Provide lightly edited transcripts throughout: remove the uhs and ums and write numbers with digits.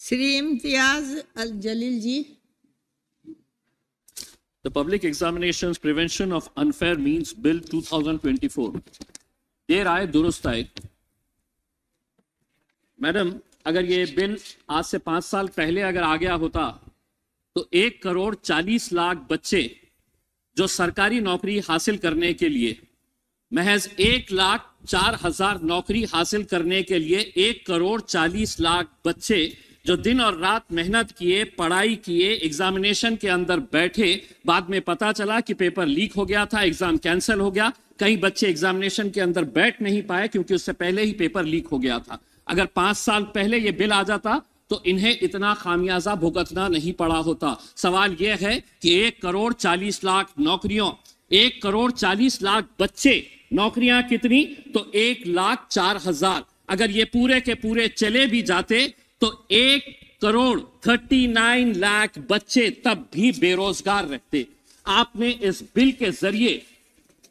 Shri Imtiaz Al Jalil ji. The Public Examinations Prevention of Unfair Means Bill 2024 देर आए दुरुस्त आए। Madam, अगर ये बिल आज से 5 साल पहले अगर आ गया होता तो 1,40,00,000 बच्चे जो सरकारी नौकरी हासिल करने के लिए, महज 1,04,000 नौकरी हासिल करने के लिए 1,40,00,000 बच्चे जो दिन और रात मेहनत किए, पढ़ाई किए, एग्जामिनेशन के अंदर बैठे, बाद में पता चला कि पेपर लीक हो गया था, एग्जाम कैंसिल हो गया, कई बच्चे एग्जामिनेशन के अंदर बैठ नहीं पाए क्योंकि उससे पहले ही पेपर लीक हो गया था। अगर 5 साल पहले ये बिल आ जाता तो इन्हें इतना खामियाजा भुगतना नहीं पड़ा होता। सवाल यह है कि 1,40,00,000 नौकरियों, 1,40,00,000 बच्चे, नौकरियां कितनी? तो 1,04,000। अगर ये पूरे के पूरे चले भी जाते तो 1,39,00,000 बच्चे तब भी बेरोजगार रहते। आपने इस बिल के जरिए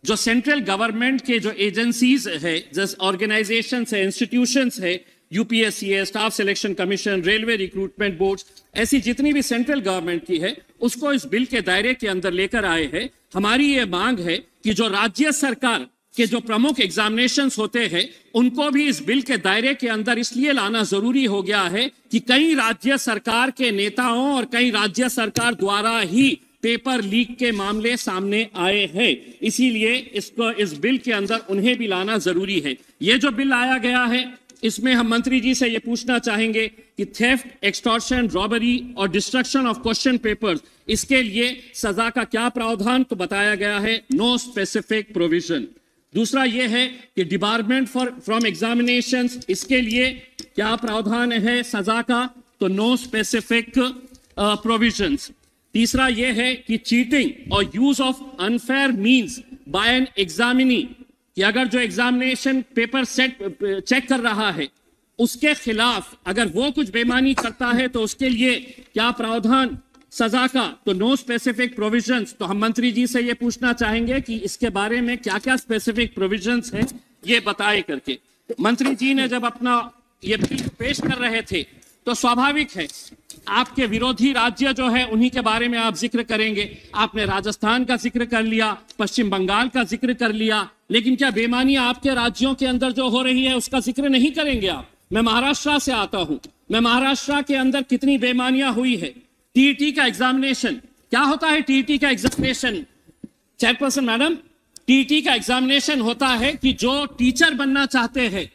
जो सेंट्रल गवर्नमेंट के जो एजेंसीज है, जैसे ऑर्गेनाइजेशंस है, इंस्टीट्यूशंस है, यूपीएससी है, staff selection commission, railway recruitment board, ऐसी जितनी भी सेंट्रल गवर्नमेंट की है, उसको इस बिल के दायरे के अंदर लेकर आए हैं। हमारी ये मांग है कि जो राज्य सरकार के जो प्रमुख एग्जामिनेशंस होते हैं उनको भी इस बिल के दायरे के अंदर इसलिए लाना जरूरी हो गया है कि कई राज्य सरकार के नेताओं और कई राज्य सरकार द्वारा ही पेपर लीक के मामले सामने आए हैं, इसीलिए इसको इस बिल के अंदर उन्हें भी लाना जरूरी है। ये जो बिल लाया गया है इसमें हम मंत्री जी से ये पूछना चाहेंगे कि थेफ्ट, एक्सटॉर्शन, रॉबरी और डिस्ट्रक्शन ऑफ क्वेश्चन पेपर्स, इसके लिए सजा का क्या प्रावधान? तो बताया गया है नो स्पेसिफिक प्रोविजन। दूसरा ये है कि डिबारमेंट फ्रॉम एग्जामिनेशंस, इसके लिए क्या प्रावधान है सजा का? तो नो स्पेसिफिक प्रोविजंस। तीसरा ये है कि चीटिंग और use of unfair means by an examinee, कि अगर जो एग्जामिनेशन पेपर सेट चेक कर रहा है उसके खिलाफ अगर वो कुछ बेईमानी करता है तो उसके लिए क्या प्रावधान सजा का? तो नो स्पेसिफिक प्रोविजंस। तो हम मंत्री जी से ये पूछना चाहेंगे कि इसके बारे में क्या क्या स्पेसिफिक प्रोविजंस हैं ये बताए करके। मंत्री जी ने जब अपना ये बिल पेश कर रहे थे तो स्वाभाविक है आपके विरोधी राज्य जो है उन्हीं के बारे में आप जिक्र करेंगे। आपने राजस्थान का जिक्र कर लिया, पश्चिम बंगाल का जिक्र कर लिया, लेकिन क्या बेईमानियां आपके राज्यों के अंदर जो हो रही है उसका जिक्र नहीं करेंगे आप? मैं महाराष्ट्र से आता हूं, मैं महाराष्ट्र के अंदर कितनी बेईमानियां हुई है। टीईटी का एग्जामिनेशन, क्या होता है टीईटी का एग्जामिनेशन? चेयरपर्सन मैडम, टीईटी का एग्जामिनेशन होता है कि जो टीचर बनना चाहते हैं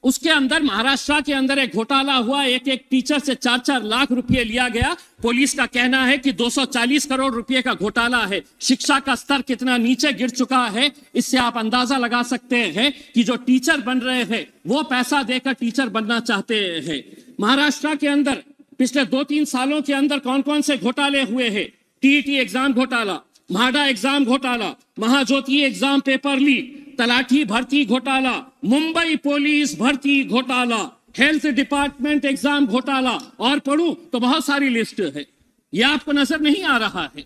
उसके अंदर महाराष्ट्र के अंदर एक घोटाला हुआ, एक टीचर से 4-4 लाख रुपए लिया गया। पुलिस का कहना है कि 240 करोड़ रुपए का घोटाला है। शिक्षा का स्तर कितना नीचे गिर चुका है इससे आप अंदाजा लगा सकते हैं कि जो टीचर बन रहे हैं वो पैसा देकर टीचर बनना चाहते हैं। महाराष्ट्र के अंदर पिछले 2-3 सालों के अंदर कौन कौन से घोटाले हुए हैं? टीईटी एग्जाम घोटाला, म्हाडा एग्जाम घोटाला, महाज्योति एग्जाम पेपर लीक, तलाठी भर्ती घोटाला, मुंबई पुलिस भर्ती घोटाला, हेल्थ डिपार्टमेंट एग्जाम घोटाला, और पढ़ूं तो बहुत सारी लिस्ट है। ये आपको नजर नहीं आ रहा है?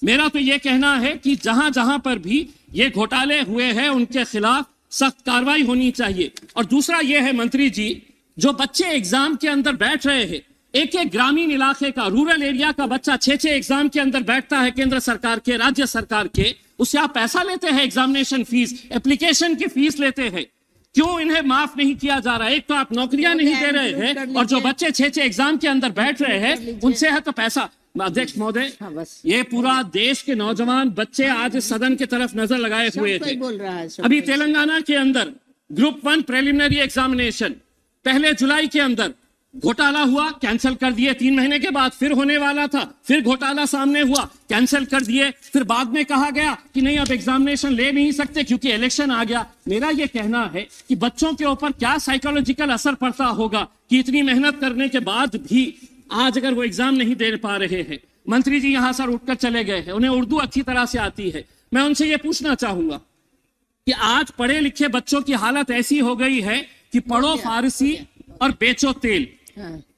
मेरा तो ये कहना है कि जहां जहां पर भी ये घोटाले हुए हैं उनके खिलाफ सख्त कार्रवाई होनी चाहिए। और दूसरा ये है मंत्री जी, जो बच्चे एग्जाम के अंदर बैठ रहे हैं, एक ग्रामीण इलाके का, रूरल एरिया का बच्चा 6 एग्जाम के अंदर बैठता है, केंद्र सरकार के, राज्य सरकार के, उससे आप पैसा लेते हैं, एग्जामिनेशन फीस, एप्लीकेशन की फीस लेते हैं। क्यों इन्हें माफ नहीं किया जा रहा है? एक तो आप नौकरियां नहीं दे रहे हैं और जो बच्चे 6 एग्जाम के अंदर बैठ रहे हैं उनसे है तो पैसा। अध्यक्ष महोदय, ये पूरा देश के नौजवान बच्चे आज सदन की तरफ नजर लगाए हुए थे। अभी तेलंगाना के अंदर ग्रुप 1 प्रिलिमिनरी एग्जामिनेशन 1 जुलाई के अंदर घोटाला हुआ, कैंसिल कर दिए। 3 महीने के बाद फिर होने वाला था, फिर घोटाला सामने हुआ, कैंसिल कर दिए। फिर बाद में कहा गया कि नहीं अब एग्जामिनेशन ले नहीं सकते क्योंकि इलेक्शन आ गया। मेरा यह कहना है कि बच्चों के ऊपर क्या साइकोलॉजिकल असर पड़ता होगा कि इतनी मेहनत करने के बाद भी आज अगर वो एग्जाम नहीं दे पा रहे हैं। मंत्री जी यहां सर उठकर चले गए हैं, उन्हें उर्दू अच्छी तरह से आती है। मैं उनसे ये पूछना चाहूंगा कि आज पढ़े लिखे बच्चों की हालत ऐसी हो गई है कि पढ़ो फारसी और बेचो तेल,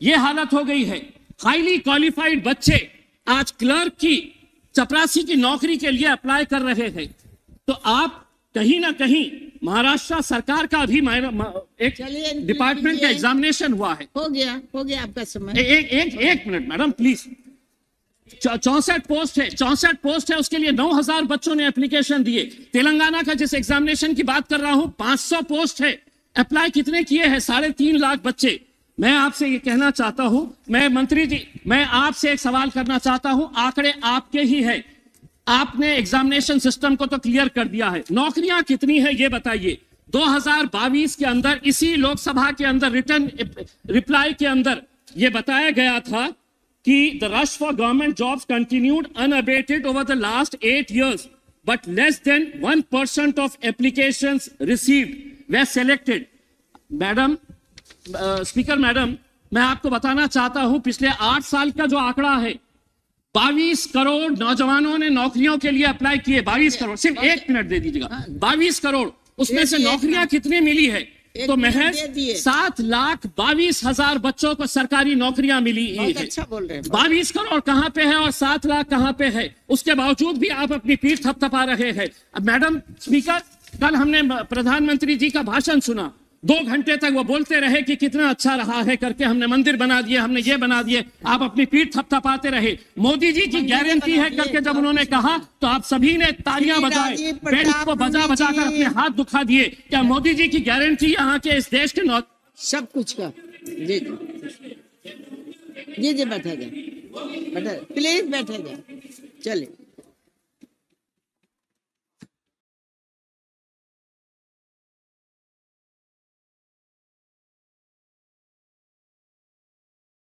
ये हालत हो गई है। हाईली क्वालिफाइड बच्चे आज क्लर्क की, चपरासी की नौकरी के लिए अप्लाई कर रहे हैं। तो आप कहीं ना कहीं महाराष्ट्र सरकार का भी एक चलिए, डिपार्टमेंट का एग्जामिनेशन हुआ है। हो गया आपका समय। एक मिनट मैडम प्लीज। 64 पोस्ट है, उसके लिए 9,000 बच्चों ने एप्लीकेशन दिए। तेलंगाना का जिस एग्जामिनेशन की बात कर रहा हूं 500 पोस्ट है, अप्लाई कितने किए हैं? 3.5 लाख बच्चे। मैं आपसे ये कहना चाहता हूं, मैं मंत्री जी, मैं आपसे एक सवाल करना चाहता हूं, आंकड़े आपके ही है, आपने एग्जामिनेशन सिस्टम को तो क्लियर कर दिया है, नौकरियां कितनी है ये बताइए। 2022 के अंदर इसी लोकसभा के अंदर रिटर्न रिप्लाई के अंदर ये बताया गया था कि the rush for government jobs continued unabated over the last 8 years, but less than 1% of applications received way selected. Madam speaker madam, मैं आपको बताना चाहता हूं पिछले 8 साल का जो आंकड़ा है, 22 करोड़ नौजवानों ने नौकरियों के लिए अप्लाई किए। 22 करोड़, सिर्फ 1 मिनट दे दीजिएगा। 22 करोड़, उसमें से नौकरियां कितनी मिली है? तो महज 7,22,000 बच्चों को सरकारी नौकरियां मिली है। अच्छा बोल रहे हैं। 22 करोड़ कहां पे है और 7 लाख कहां पे है? उसके बावजूद भी आप अपनी पीठ थपथपा रहे हैं। अब मैडम स्पीकर, कल हमने प्रधानमंत्री जी का भाषण सुना, 2 घंटे तक वो बोलते रहे कि कितना अच्छा रहा है करके, हमने मंदिर बना दिए, हमने ये बना दिए, आप अपनी पीठ थपथपाते रहे। मोदी जी की गारंटी है करके जब उन्होंने कहा तो आप सभी ने तालियां बजाए, पेट को बजा बजा कर अपने हाथ दुखा दिए। क्या मोदी जी की गारंटी यहाँ के इस देश के सब कुछ का? जी जी बैठा जाए, प्लीज बैठा जाए, चलिए।